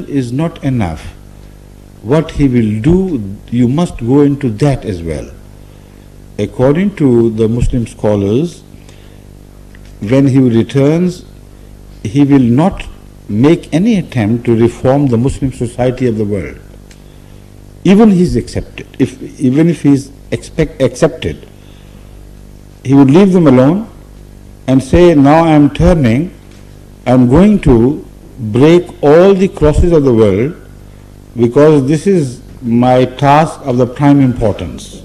is not enough. What he will do, you must go into that as well. According to the Muslim scholars, when he returns, he will not make any attempt to reform the Muslim society of the world. Even he is accepted. Even if he is accepted, he would leave them alone and say, now I am turning, I am going to break all the crosses of the world because this is my task of the prime importance.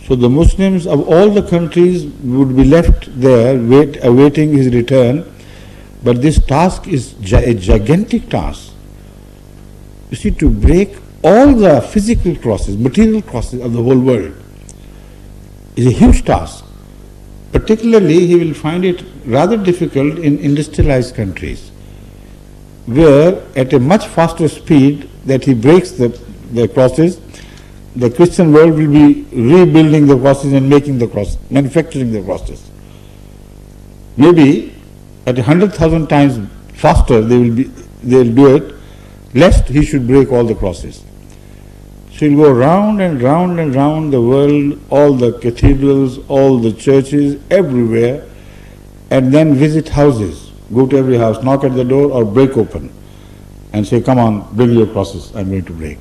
So the Muslims of all the countries would be left there awaiting his return, but this task is a gigantic task. You see, to break all the physical crosses, material crosses of the whole world is a huge task. Particularly, he will find it rather difficult in industrialized countries, where at a much faster speed that he breaks the crosses, the Christian world will be rebuilding the crosses and making the crosses, manufacturing the crosses. Maybe at 100,000 times faster they will do it, lest he should break all the crosses. So he'll go round and round and round the world, all the cathedrals, all the churches, everywhere, and then visit houses. Go to every house, knock at the door or break open and say, come on, bring your crosses, I'm going to break.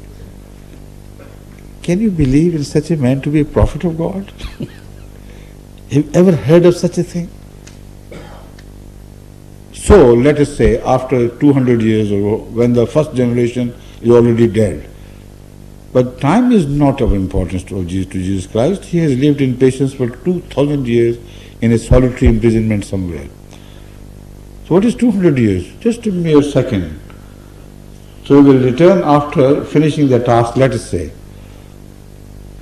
Can you believe in such a man to be a prophet of God? Have you ever heard of such a thing? So let us say after 200 years ago, when the first generation is already dead, but time is not of importance to Jesus Christ. He has lived in patience for 2,000 years in a solitary imprisonment somewhere. So what is 200 years? Just a mere second. So he will return after finishing the task, let us say,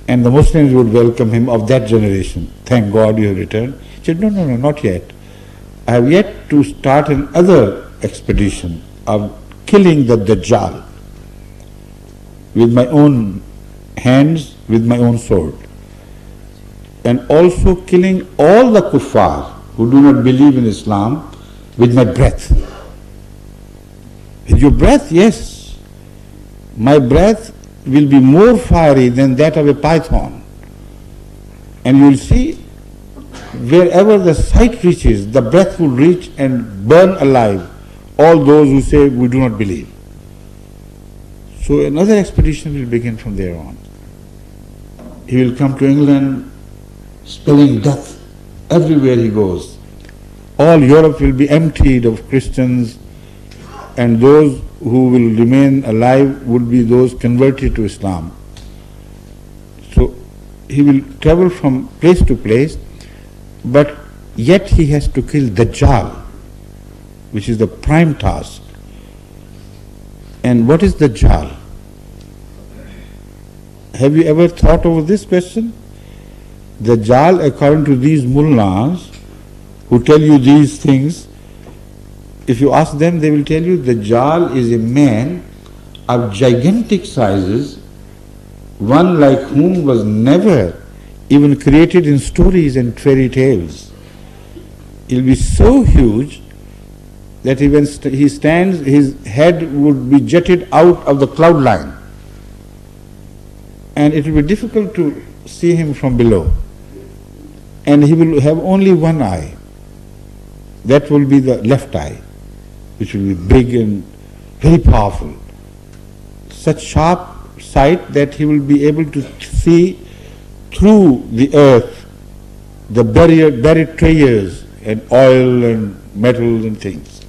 and the Muslims would welcome him of that generation. Thank God you have returned. He said, no, not yet. I have yet to start another expedition of killing the Dajjal with my own hands, with my own sword, and also killing all the kuffar who do not believe in Islam with my breath. With your breath, yes. My breath will be more fiery than that of a python. And you will see, wherever the sight reaches, the breath will reach and burn alive all those who say we do not believe. So another expedition will begin from there on. He will come to England spelling death everywhere he goes. All Europe will be emptied of Christians, and those who will remain alive would be those converted to Islam. So he will travel from place to place, but yet he has to kill Dajjal, which is the prime task. And what is Dajjal? Have you ever thought over this question? Dajjal, according to these mullahs who tell you these things, if you ask them, they will tell you Dajjal is a man of gigantic sizes, one like whom was never even created in stories and fairy tales. He'll be so huge that when he stands, his head would be jutted out of the cloud line, and it will be difficult to see him from below. And he will have only one eye. That will be the left eye, which will be big and very powerful. Such sharp sight that he will be able to see through the earth the buried treasures and oil and metals and things.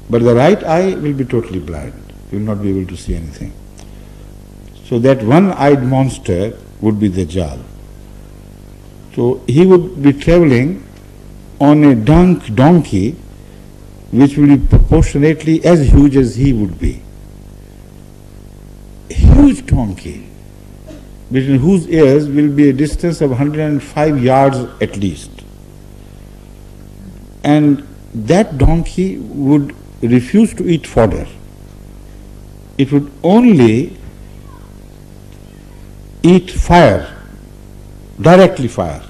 But the right eye will be totally blind. He will not be able to see anything. So that one-eyed monster would be Dajjal. So he would be traveling on a donkey which will be proportionately as huge as he would be. A huge donkey, between whose ears will be a distance of 105 yards at least. And that donkey would refuse to eat fodder. It would only eat fire, directly fire,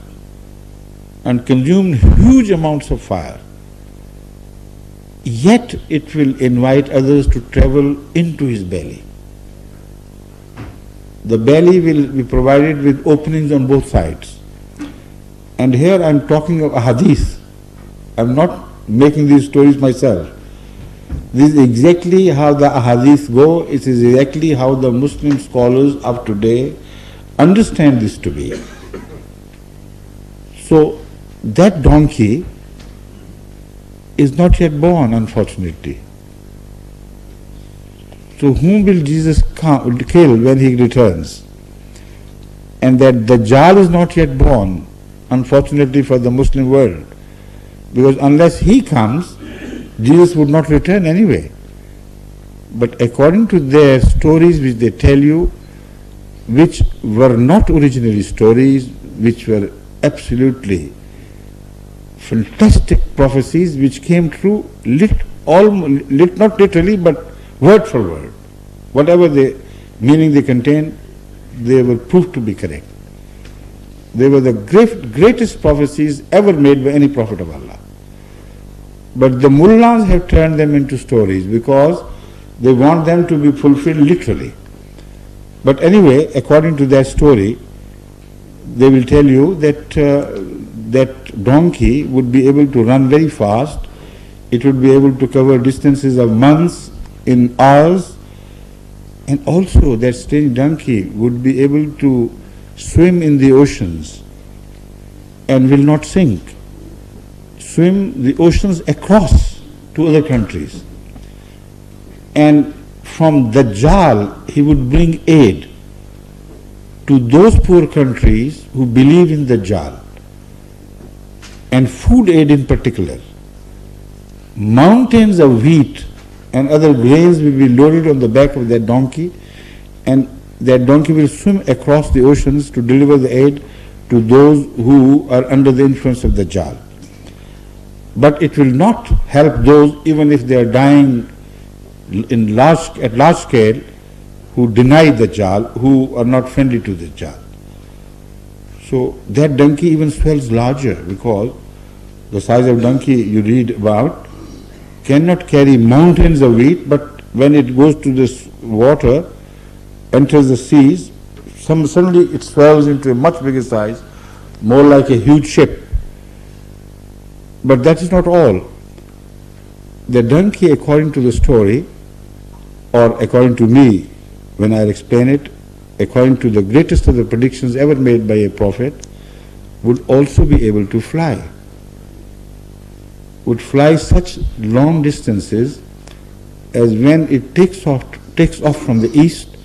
and consume huge amounts of fire. yet it will invite others to travel into his belly. The belly will be provided with openings on both sides. And here I am talking of a hadith. I am not making these stories myself. This is exactly how the ahadith go. It is exactly how the Muslim scholars of today understand this to be. So that donkey is not yet born, unfortunately. So whom will Jesus kill when he returns? And that Dajjal is not yet born, unfortunately for the Muslim world. Because unless he comes, Jesus would not return anyway. But according to their stories which they tell you, which were not originally stories, which were absolutely fantastic prophecies which came true, not literally but word for word. Whatever the meaning they contain, they were proved to be correct. They were the greatest prophecies ever made by any prophet of Allah. But the mullahs have turned them into stories because they want them to be fulfilled literally. But anyway, according to their story, they will tell you that that donkey would be able to run very fast. It would be able to cover distances of months in hours. And also that strange donkey would be able to swim in the oceans and will not sink. Swim the oceans across to other countries. And from Dajjal, he would bring aid to those poor countries who believe in Dajjal, and food aid in particular. Mountains of wheat and other grains will be loaded on the back of that donkey, and that donkey will swim across the oceans to deliver the aid to those who are under the influence of Dajjal. But it will not help those, even if they are dying at large scale, who deny Dajjal, who are not friendly to Dajjal. So that donkey even swells larger, because the size of donkey you read about cannot carry mountains of wheat, but when it goes to this water, enters the seas, suddenly it swells into a much bigger size, more like a huge ship. But that is not all. The donkey, according to the story, or according to me, when I explain it, according to the greatest of the predictions ever made by a prophet, would also be able to fly. Would fly such long distances as when it takes off from the east,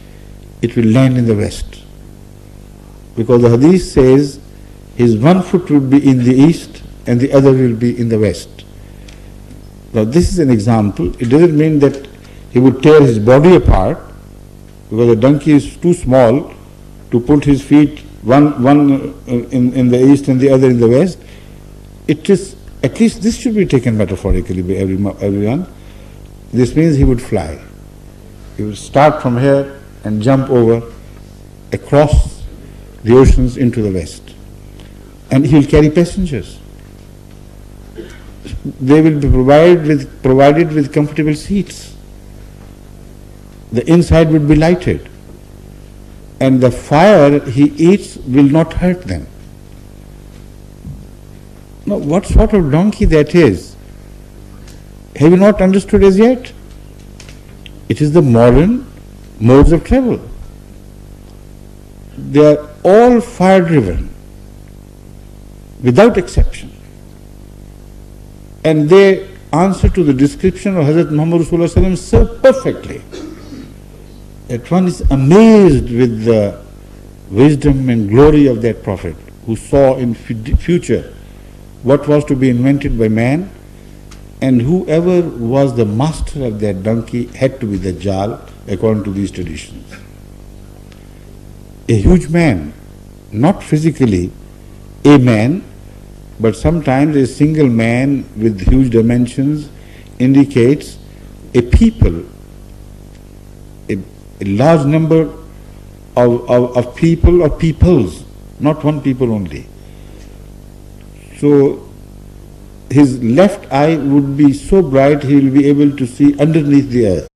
it will land in the west. Because the hadith says his one foot will be in the east and the other will be in the west. Now this is an example. It doesn't mean that he would tear his body apart, because the donkey is too small to put his feet one in the east and the other in the west. It is, at least this should be taken metaphorically by everyone. This means he would fly. He would start from here and jump over across the oceans into the west. And he will carry passengers. They will be provided with comfortable seats. The inside would be lighted. And the fire he eats will not hurt them. Now, what sort of donkey that is? Have you not understood as yet? It is the modern modes of travel. They are all fire-driven, without exception. And they answer to the description of Hadhrat Muhammad Rasulullah so perfectly that one is amazed with the wisdom and glory of that prophet, who saw in future what was to be invented by man, and whoever was the master of that donkey had to be Dajjal, according to these traditions. A huge man, not physically a man, but sometimes a single man with huge dimensions indicates a people, a large number of people or peoples, not one people only. So his left eye would be so bright he will be able to see underneath the earth.